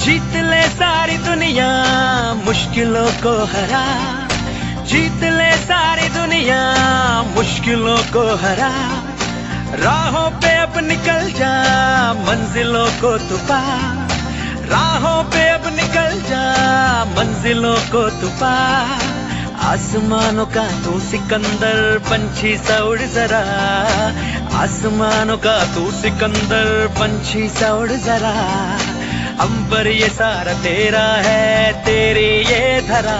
जीत ले सारी दुनिया मुश्किलों को हरा, जीत ले सारी दुनिया मुश्किलों को हरा। राहों पे अब निकल जा मंजिलों को तू पा, राहों पे अब निकल जा मंजिलों को तू पा। आसमानों का तू सिकंदर पंछी सा उड़ जरा, आसमानों का तू सिकंदर पंछी सा उड़ जरा। अंबर ये सारा तेरा है तेरी ये धरा,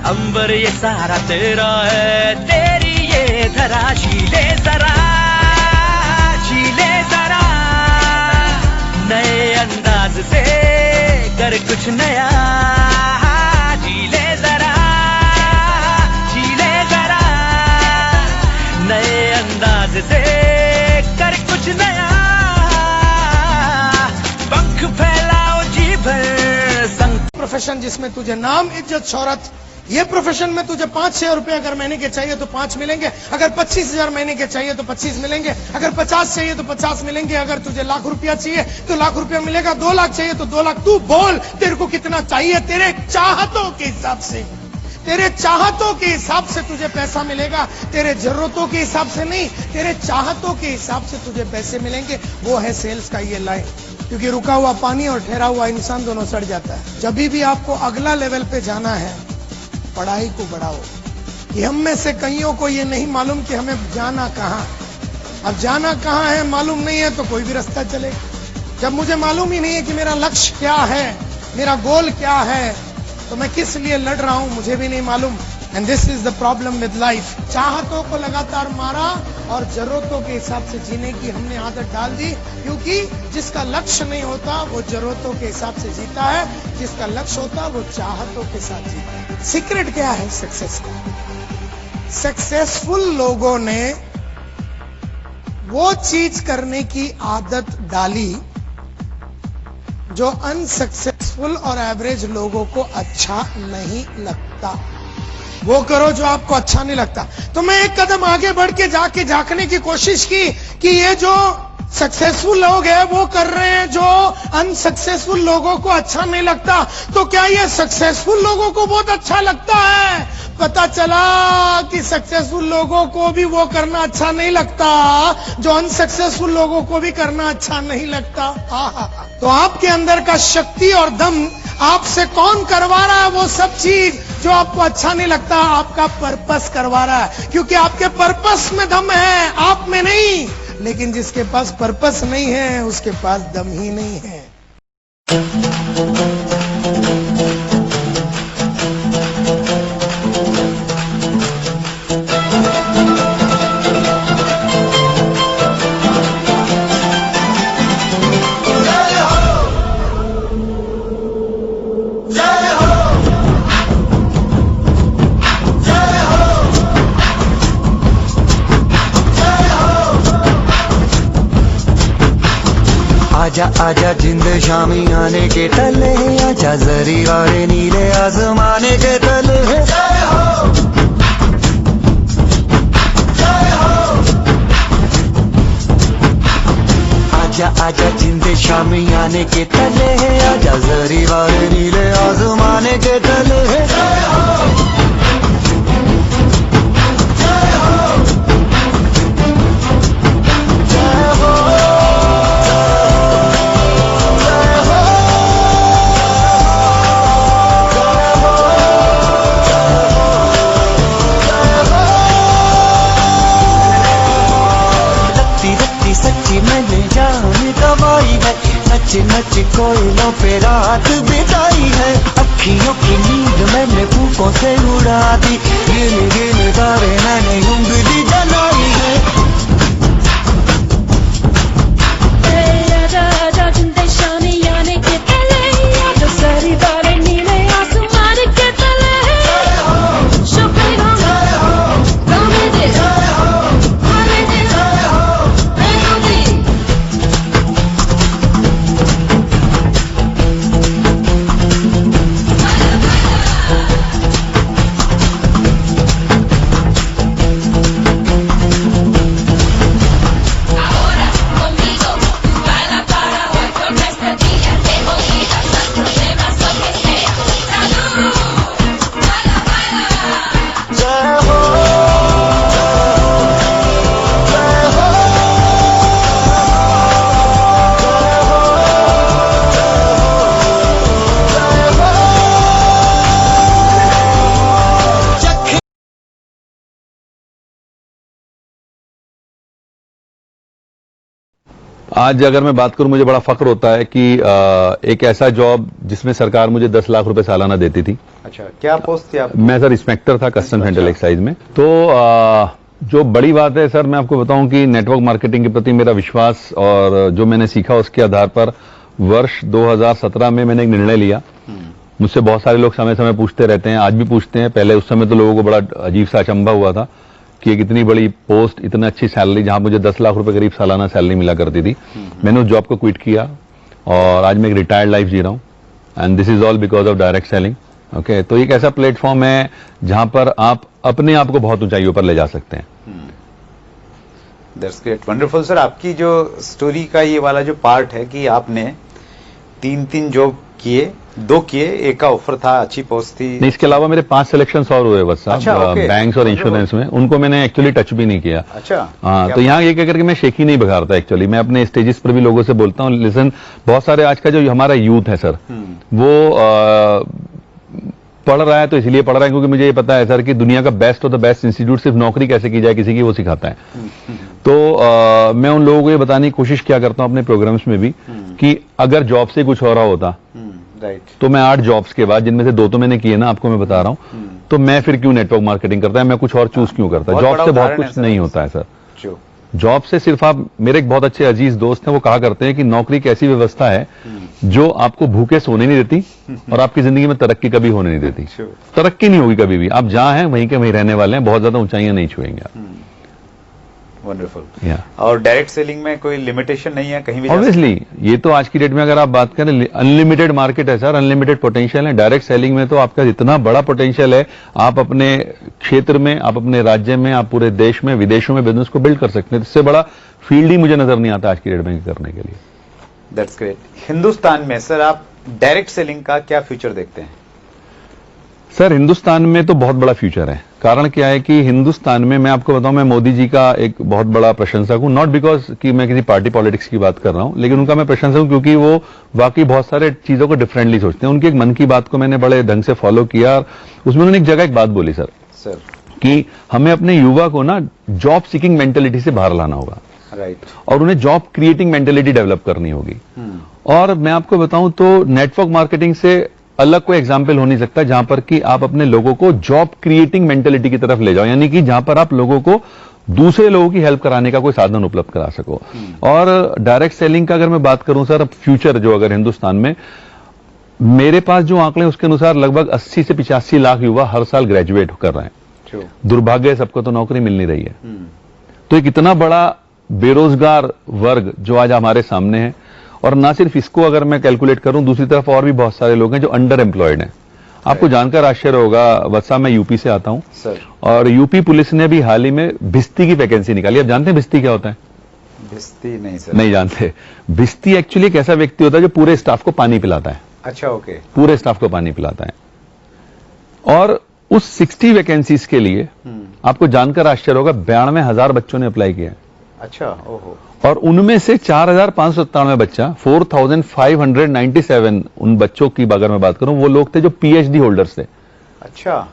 अंबर ये सारा तेरा है तेरी ये धरा। झीले जरा झीले जरा नए अंदाज से कर कुछ नया। झीले जरा झीले जरा नए अंदाज से कर कुछ नया। पंख फैलाओ जी भर संग। प्रोफेशन जिसमें तुझे नाम इज्जत शोहरत, ये प्रोफेशन में तुझे 5-6 रुपए अगर महीने के चाहिए तो 5 मिलेंगे, अगर 25,000 महीने के चाहिए तो 25 मिलेंगे, अगर 50 चाहिए तो 50 मिलेंगे, अगर तुझे लाख रुपया चाहिए तो लाख रुपया मिलेगा, 2 लाख चाहिए तो 2 लाख। तू बोल तेरे को कितना चाहिए, तेरे चाहतों के हिसाब से, तेरे चाहतों के हिसाब से तुझे पैसा मिलेगा, तेरे जरूरतों के हिसाब से नहीं, तेरे चाहतों के हिसाब से तुझे पैसे मिलेंगे। वो है सेल्स का ये लाइन, क्योंकि रुका हुआ पानी और ठहरा हुआ इंसान दोनों सड़ जाता है। जब भी आपको अगला लेवल पे जाना है पढ़ाई को बढ़ाओ। कि हम में से कईयों को ये नहीं मालूम कि हमें जाना कहाँ, अब जाना कहाँ है मालूम नहीं है तो कोई भी रास्ता चले। जब मुझे मालूम ही नहीं है कि मेरा लक्ष्य क्या है, मेरा गोल क्या है, तो मैं किस लिए लड़ रहा हूं मुझे भी नहीं मालूम। And this is the problem with life. चाहतों को लगातार मारा और जरूरतों के हिसाब से जीने की हमने आदत डाल दी, क्योंकि जिसका लक्ष्य नहीं होता वो जरूरतों के हिसाब से जीता है, जिसका लक्ष्य होता वो चाहतों के साथ जीता है। सीक्रेट क्या है सक्सेस का? सक्सेसफुल लोगों ने वो चीज करने की आदत डाली जो अनसक्सेसफुल और एवरेज लोगों को अच्छा नहीं लगता। वो करो जो आपको अच्छा नहीं लगता। तो मैं एक कदम आगे बढ़ के जाके झांकने की कोशिश की कि ये जो सक्सेसफुल लोग हैं वो कर रहे हैं जो अनसक्सेसफुल लोगों को अच्छा नहीं लगता, तो क्या ये सक्सेसफुल लोगों को बहुत अच्छा लगता है? पता चला कि सक्सेसफुल लोगों को भी वो करना अच्छा नहीं लगता जो अनसक्सेसफुल लोगों को भी करना अच्छा नहीं लगता। तो आपके अंदर का शक्ति और दम आपसे कौन करवा रहा है वो सब चीज जो आपको अच्छा नहीं लगता? आपका पर्पस करवा रहा है, क्योंकि आपके पर्पस में दम है, आप में नहीं। लेकिन जिसके पास पर्पस नहीं है उसके पास दम ही नहीं है। आजा आजा जिंद शामी आने के तले, आजा जरी वाले नीले आसमाने के तले। जय हो जय हो। आजा आजा जिंद शामी आने के तले, आजा जरी वाले नीले आसमाने के तले। जय हो नच नच कोयलों पे रात बिताई है, अखियों की नींद मैंने फूकों से उड़ा दी, गिन गिन तारे मैंने उंगली जलाई है। आजा आजा जिंदे शामी आने के तले, आजा सारी तारे नीले आसमान के तले। आज अगर मैं बात करूं, मुझे बड़ा फख्र होता है कि एक ऐसा जॉब जिसमें सरकार मुझे 10 लाख रुपए सालाना देती थी। अच्छा, क्या पोस्ट थी आप? मैं सर इंस्पेक्टर था कस्टम सेंट्रल एक्साइज में। तो जो बड़ी बात है सर, मैं आपको बताऊं कि नेटवर्क मार्केटिंग के प्रति मेरा विश्वास और जो मैंने सीखा उसके आधार पर वर्ष 2017 में मैंने एक निर्णय लिया। मुझसे बहुत सारे लोग समय समय पूछते रहते हैं, आज भी पूछते हैं। पहले उस समय तो लोगों को बड़ा अजीब सा अचंभा हुआ था कि एक इतनी बड़ी पोस्ट, इतना अच्छी सैलरी, जहां मुझे 10 लाख रुपए करीब सालाना सैलरी मिला करती थी। मैंने उस जॉब को क्विट किया और आज मैं एक रिटायर्ड लाइफ जी रहा हूं। And this is all because of direct selling. Okay, तो एक ऐसा प्लेटफॉर्म है जहां पर आप अपने आप को बहुत ऊंचाइयों पर ले जा सकते हैं। That's great, wonderful sir. आपकी जो स्टोरी का ये वाला जो पार्ट है कि आपने 3 जॉब किए, 2 किए, एक का ऑफर था, अच्छी पोस्ट थी। नहीं, इसके अलावा मेरे 5 सिलेक्शन और हुए बस साहब। अच्छा, okay। बैंक्स और इंश्योरेंस में, उनको मैंने एक्चुअली टच भी नहीं किया। अच्छा, हाँ, तो यहाँ ये कह करके मैं शेखी नहीं बघारता। एक्चुअली मैं अपने स्टेजेस पर भी लोगों से बोलता हूँ, लिसन, बहुत सारे आज का जो हमारा यूथ है सर, वो पढ़ रहा है तो इसलिए पढ़ रहा है क्योंकि मुझे ये पता है सर कि दुनिया का best of the best institute सिर्फ नौकरी कैसे की जाए किसी की, वो सिखाता है। तो मैं उन लोगों को ये बताने की कोशिश क्या करता हूं अपने प्रोग्राम्स में भी कि अगर जॉब से कुछ हो रहा होता राइट, तो मैं 8 जॉब्स के बाद, जिनमें से 2 तो मैंने किए ना, आपको मैं बता रहा हूं, तो मैं फिर क्यों नेटवर्क मार्केटिंग करता है, मैं कुछ और चूज क्यों करता है। जॉब से बहुत कुछ नहीं होता है सर। जॉब से सिर्फ आप, मेरे एक बहुत अच्छे अजीज दोस्त हैं, वो कहा करते हैं कि नौकरी एक ऐसी व्यवस्था है जो आपको भूखे सोने नहीं देती और आपकी जिंदगी में तरक्की कभी होने नहीं देती। तरक्की नहीं होगी कभी भी, आप जहां हैं वहीं के वहीं रहने वाले हैं, बहुत ज्यादा ऊंचाइयां नहीं छुएंगे आप। वंडरफुल। या और डायरेक्ट सेलिंग में कोई लिमिटेशन नहीं है कहीं भी? ऑब्वियसली, ये तो आज की डेट में अगर आप बात करें, अनलिमिटेड मार्केट है सर, अनलिमिटेड पोटेंशियल है। डायरेक्ट सेलिंग में तो आपका इतना बड़ा पोटेंशियल है, आप अपने क्षेत्र में, आप अपने राज्य में, आप पूरे देश में, विदेशों में बिजनेस को बिल्ड कर सकते हैं। इससे बड़ा फील्ड ही मुझे नजर नहीं आता आज की डेट में करने के लिए। That's great. हिंदुस्तान में सर आप डायरेक्ट सेलिंग का क्या फ्यूचर देखते हैं? सर हिंदुस्तान में तो बहुत बड़ा फ्यूचर है। कारण क्या है कि हिंदुस्तान में, मैं आपको बताऊं, मैं मोदी जी का एक बहुत बड़ा प्रशंसक हूं। नॉट बिकॉज कि मैं किसी पार्टी पॉलिटिक्स की बात कर रहा हूं, लेकिन उनका मैं प्रशंसक हूं क्योंकि वो वाकई बहुत सारे चीजों को डिफरेंटली सोचते हैं। उनकी एक मन की बात को मैंने बड़े ढंग से फॉलो किया और उसमें उन्होंने एक जगह एक बात बोली सर कि हमें अपने युवा को ना जॉब सीकिंग मेंटेलिटी से बाहर लाना होगा, राइट, और उन्हें जॉब क्रिएटिंग मेंटेलिटी डेवलप करनी होगी। और मैं आपको बताऊं तो नेटवर्क मार्केटिंग से अलग कोई एग्जाम्पल हो नहीं सकता जहां पर कि आप अपने लोगों को जॉब क्रिएटिंग मेंटेलिटी की तरफ ले जाओ, यानी कि जहां पर आप लोगों को दूसरे लोगों की हेल्प कराने का कोई साधन उपलब्ध करा सको। और डायरेक्ट सेलिंग का अगर मैं बात करूं सर, फ्यूचर जो अगर हिंदुस्तान में, मेरे पास जो आंकड़े उसके अनुसार लगभग 80 से 85 लाख युवा हर साल ग्रेजुएट कर रहे हैं। दुर्भाग्य है, सबको तो नौकरी मिल नहीं रही है। तो एक इतना बड़ा बेरोजगार वर्ग जो आज हमारे सामने है, और ना सिर्फ इसको अगर मैं कैलकुलेट करूं, दूसरी तरफ और भी बहुत सारे लोग हैं जो अंडर एम्प्लॉयड हैं। आपको जानकर आश्चर्य होगा, वत्सा, मैं यूपी से आता हूं सर, और यूपी पुलिस ने भी हाल ही में भिस्ती की वैकेंसी निकाली। आप जानते हैं भिस्ती क्या होता है? भिस्ती नहीं सर। नहीं जानते। भिस्ती एक्चुअली एक ऐसा व्यक्ति होता है जो पूरे स्टाफ को पानी पिलाता है। अच्छा, ओके। पूरे स्टाफ को पानी पिलाता है। और उस 60 वैकेंसीज के लिए आपको जानकर आश्चर्य होगा 92,000 बच्चों ने अप्लाई किया है। अच्छा, ओहो। और उनमें से 4,597 बच्चा, 4,597 उन बच्चों की अगर मैं बात करूं, वो लोग थे जो पीएचडी होल्डर्स थे। अच्छा,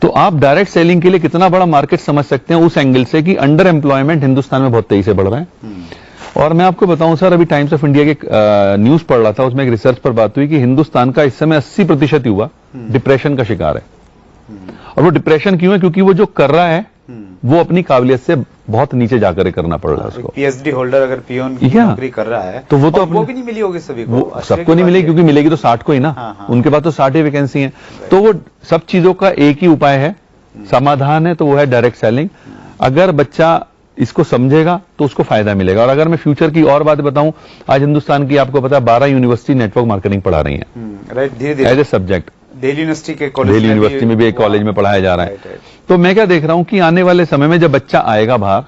तो आप डायरेक्ट सेलिंग के लिए कितना बड़ा मार्केट समझ सकते हैं उस एंगल से कि अंडर एम्प्लॉयमेंट हिंदुस्तान में बहुत तेजी से बढ़ रहा है। और मैं आपको बताऊं सर, अभी टाइम्स ऑफ इंडिया के न्यूज पढ़ रहा था, उसमें एक रिसर्च पर बात हुई कि हिंदुस्तान का इस समय 80% युवा डिप्रेशन का शिकार है। और वो डिप्रेशन क्यों है? क्योंकि वो जो कर रहा है वो अपनी काबिलियत से बहुत नीचे जाकर करना पड़ रहा है उसको। पीएचडी होल्डर अगर पियोन की नौकरी कर रहा है तो वो तो वो भी नहीं मिली होगी सभी को, सबको नहीं मिलेगी, क्योंकि मिलेगी तो 60 को ही ना। हाँ। उनके पास तो 60 ही वैकेंसी है। तो वो सब चीजों का एक ही उपाय है, समाधान है, तो वो है डायरेक्ट सेलिंग। अगर बच्चा इसको समझेगा तो उसको फायदा मिलेगा। और अगर मैं फ्यूचर की और बात बताऊं, आज हिंदुस्तान की आपको पता है 12 यूनिवर्सिटी नेटवर्क मार्केटिंग पढ़ा रही है, राइट, धीरे-धीरे as a subject. Delhi university के कॉलेज, दिल्ली यूनिवर्सिटी में भी एक कॉलेज में पढ़ाया जा रहा है। राइट। तो मैं क्या देख रहा हूं कि आने वाले समय में जब बच्चा आएगा बाहर,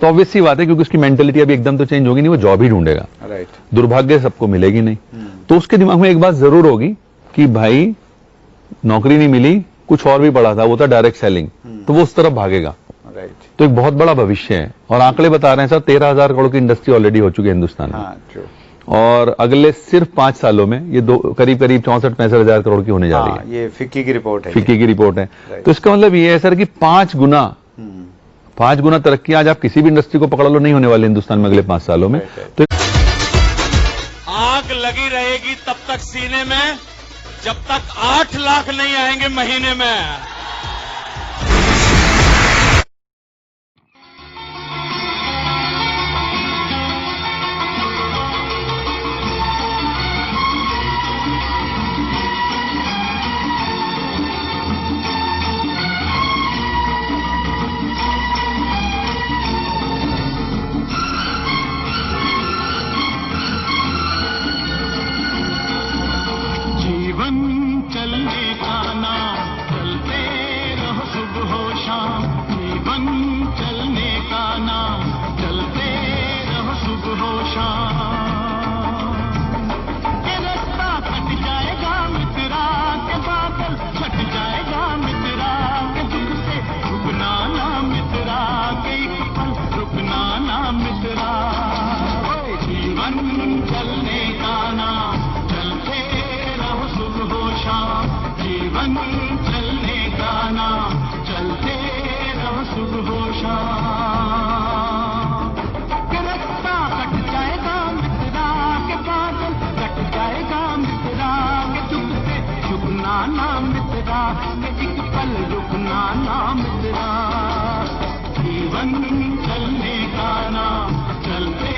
तो ऑब्वियस सी बात है, क्योंकि उसकी मेंटेलिटी अभी एकदम तो चेंज होगी नहीं, वो जॉब ही ढूंढेगा। राइट। दुर्भाग्य सबको मिलेगी नहीं। तो उसके दिमाग में एक बात जरूर होगी कि भाई नौकरी नहीं मिली, कुछ और भी पढ़ा था, वो था डायरेक्ट सेलिंग, तो वो उस तरफ भागेगा। राइट। तो एक बहुत बड़ा भविष्य है। और आंकड़े बता रहे हैं सर, 13,000 करोड़ की इंडस्ट्री ऑलरेडी हो चुकी है हिंदुस्तान में। हाँ, ट्रू। और अगले सिर्फ 5 सालों में ये करीब 64-65 हजार करोड़ की होने जा रही है। ये फिक्की की रिपोर्ट है। फिक्की की रिपोर्ट है। तो इसका मतलब ये है सर कि 5 गुना 5 गुना तरक्की आज आप किसी भी इंडस्ट्री को पकड़ लो नहीं होने वाले हिंदुस्तान में अगले 5 सालों में। तो आग लगी रहेगी तब तक सीने में, जब तक 8 लाख नहीं आएंगे महीने में। जीवन चलने का नाम, चलते रहो सुबह शाम। जीवन चलने का नाम, चलते रहो सुबह शाम। के रास्ता कट जाएगा मित्रा, के बादल छट जाएगा मित्रा, के दुख से रुकना ना मित्रा, के एक पल रुकना ना मित्रा। जीवन चलने का नाम, चलते रहो सुबह शाम। जीवन चलने का नाम, चलते रहो सुबह शाम। के रास्ता कट जाएगा मित्रा, के बादल कट जाएगा मित्रा, के दुख से रुकना ना मित्रा, के एक पल रुकना ना मित्रा। जीवन चलने का नाम, चलते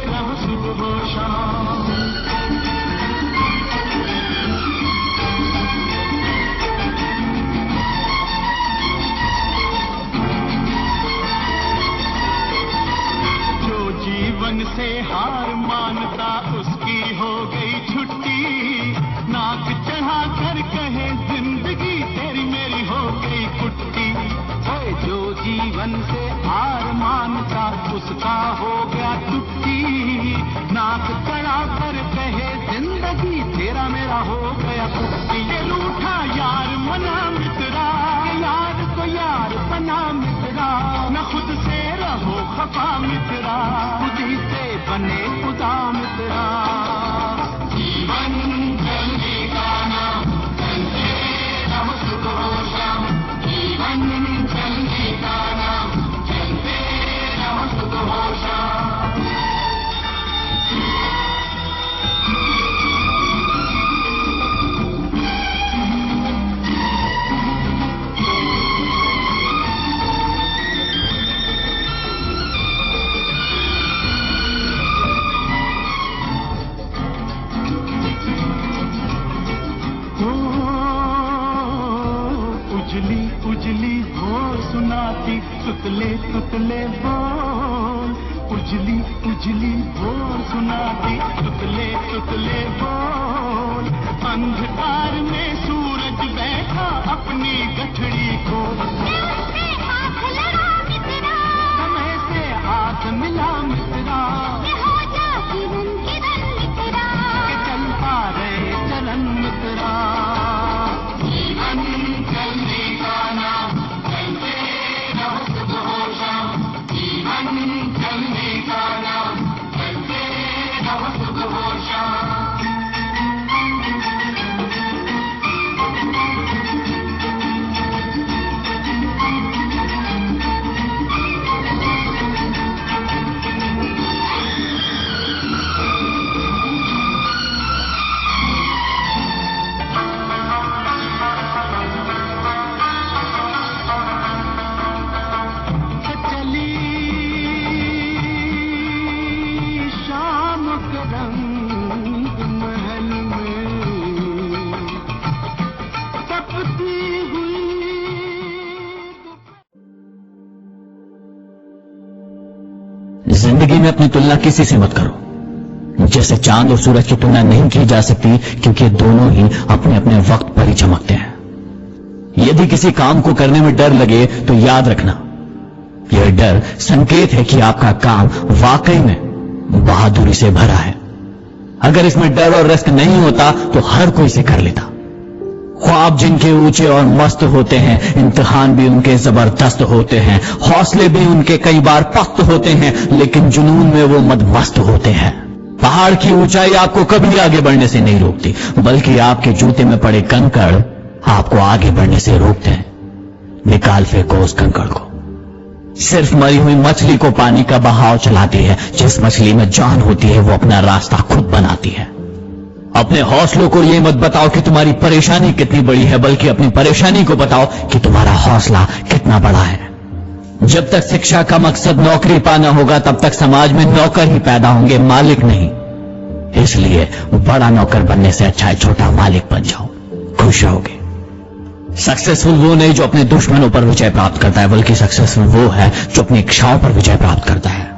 रहो सुबह शाम। जीवन से हार मानता उसकी हो गई छुट्टी, नाक चढ़ा कर कहे जिंदगी तेरी मेरी हो गई कुट्टी। जो जीवन से हार मानता उसका हो गया छुट्टी, नाक चढ़ा कर कहे जिंदगी तेरा मेरा हो गया कुट्टी। ये रूठा यार मना मित्रा, यार को यार बना मित्रा, न खुद से रहो खफा मित्रा, खुद ही से बने खुदा मित्रा। जीवन चलने का नाम, चलते रहो सुबह शाम। जीवन चलने का नाम, चलते रहो सुबह शाम। उजली उजली भोर सुनाती तुतले तुतले बोल। उजली उजली भोर सुनाती तुतले तुतले बोल। अंधकार में सूरज बैठा अपनी गठड़ी को, समय से हाथ मिला मित्रा, के चलता रहे चलन मित्रा। जीवन चलने का नाम, चलते रहो सुबह शाम। जीवन चलने का नाम, चलते रहो सुबह शाम। जिंदगी में अपनी तुलना किसी से मत करो। जैसे चांद और सूरज की तुलना नहीं की जा सकती, क्योंकि दोनों ही अपने अपने वक्त पर ही चमकते हैं। यदि किसी काम को करने में डर लगे तो याद रखना, यह डर संकेत है कि आपका काम वाकई में बहादुरी से भरा है। अगर इसमें डर और रिस्क नहीं होता तो हर कोई इसे कर लेता। ख्वाब जिनके ऊंचे और मस्त होते हैं, इम्तिहान भी उनके जबरदस्त होते हैं, हौसले भी उनके कई बार पस्त होते हैं, लेकिन जुनून में वो मदमस्त होते हैं। पहाड़ की ऊंचाई आपको कभी आगे बढ़ने से नहीं रोकती, बल्कि आपके जूते में पड़े कंकड़ आपको आगे बढ़ने से रोकते हैं। निकाल फेंको उस कंकड़ को। सिर्फ मरी हुई मछली को पानी का बहाव चलाती है। जिस मछली में जान होती है वो अपना रास्ता खुद बनाती है। अपने हौसलों को ये मत बताओ कि तुम्हारी परेशानी कितनी बड़ी है, बल्कि अपनी परेशानी को बताओ कि तुम्हारा हौसला कितना बड़ा है। जब तक शिक्षा का मकसद नौकरी पाना होगा तब तक समाज में नौकर ही पैदा होंगे, मालिक नहीं। इसलिए बड़ा नौकर बनने से अच्छा है छोटा मालिक बन जाओ, खुश रहोगे। सक्सेसफुल वो नहीं जो अपने दुश्मनों पर विजय प्राप्त करता है, बल्कि सक्सेसफुल वो है जो अपनी इच्छाओं पर विजय प्राप्त करता है।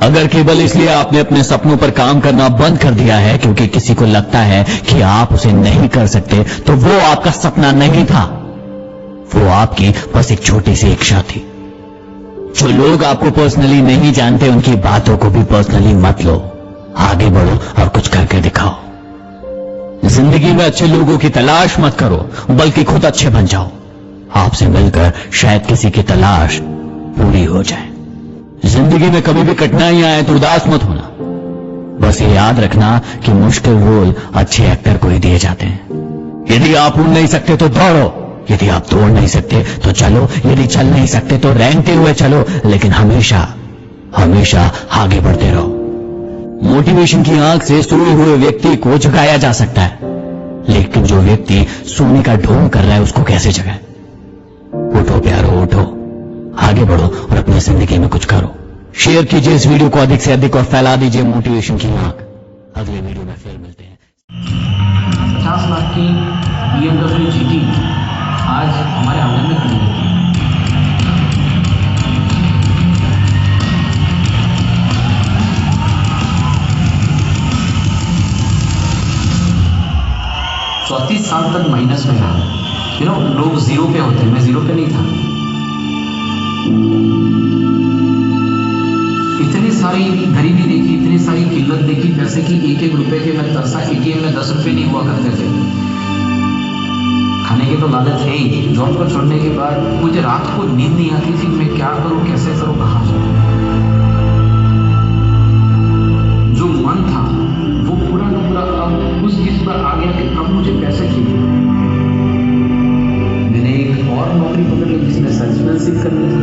अगर केवल इसलिए आपने अपने सपनों पर काम करना बंद कर दिया है क्योंकि किसी को लगता है कि आप उसे नहीं कर सकते, तो वो आपका सपना नहीं था, वो आपकी बस एक छोटी सी इच्छा थी। जो लोग आपको पर्सनली नहीं जानते उनकी बातों को भी पर्सनली मत लो, आगे बढ़ो और कुछ करके दिखाओ। जिंदगी में अच्छे लोगों की तलाश मत करो, बल्कि खुद अच्छे बन जाओ। आपसे मिलकर शायद किसी की तलाश पूरी हो जाए। जिंदगी में कभी भी कठिनाइयां आए तो उदास मत होना, बस ये याद रखना कि मुश्किल रोल अच्छे एक्टर को ही दिए जाते हैं। यदि आप उड़ नहीं सकते तो दौड़ो, यदि आप दौड़ नहीं सकते तो चलो, यदि चल नहीं सकते तो रेंगते हुए चलो, लेकिन हमेशा हमेशा आगे बढ़ते रहो। मोटिवेशन की आंख से सोए हुए व्यक्ति को जगाया जा सकता है, लेकिन जो व्यक्ति सोने का ढोंग कर रहा है उसको कैसे जगाए? उठो प्यारो, उठो, आगे बढ़ो और अपनी जिंदगी में कुछ करो। शेयर कीजिए इस वीडियो को अधिक से अधिक और फैला दीजिए मोटिवेशन की आंख। अगले वीडियो में फिर मिलते हैं। 50 लाख की BMW GT आज हमारे आंगन में खड़ी है। चौंतीस साल तक माइनस में रहा। लोग जीरो पे होते हैं, मैं जीरो पे नहीं था। इतनी सारी गरीबी देखी, इतनी सारी किल्लत देखी, पैसे की एक एक रुपए के मैं तरसा। ATM में 10 रुपए नहीं हुआ करते थे, खाने की तो लालच है ही। जॉब को छोड़ने के बाद मुझे रात को नींद नहीं आती थी, मैं क्या करूं, कैसे करूं, कहां जाऊं। जो मन था वो पूरा का पूरा अब उस चीज पर आ गया कि अब मुझे पैसे चाहिए। मैंने एक और नौकरी पकड़ ली जिसमें सेल्समैनशिप करनी थी।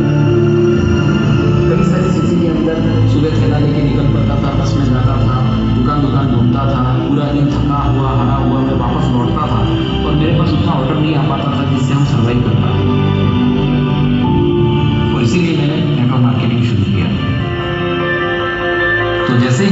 कई सारी सिटी के अंदर सुबह थैला लेके निकल पड़ता था, बस में जाता था, दुकान दुकान ढूंढता था, पूरा दिन थका हुआ हारा हुआ मैं वापस लौटता था और मेरे पास उतना ऑर्डर नहीं आ पाता था जिससे हम सर्वाइव कर पाए। और इसीलिए मैंने नेटवर्क मार्केटिंग शुरू किया। तो जैसे ही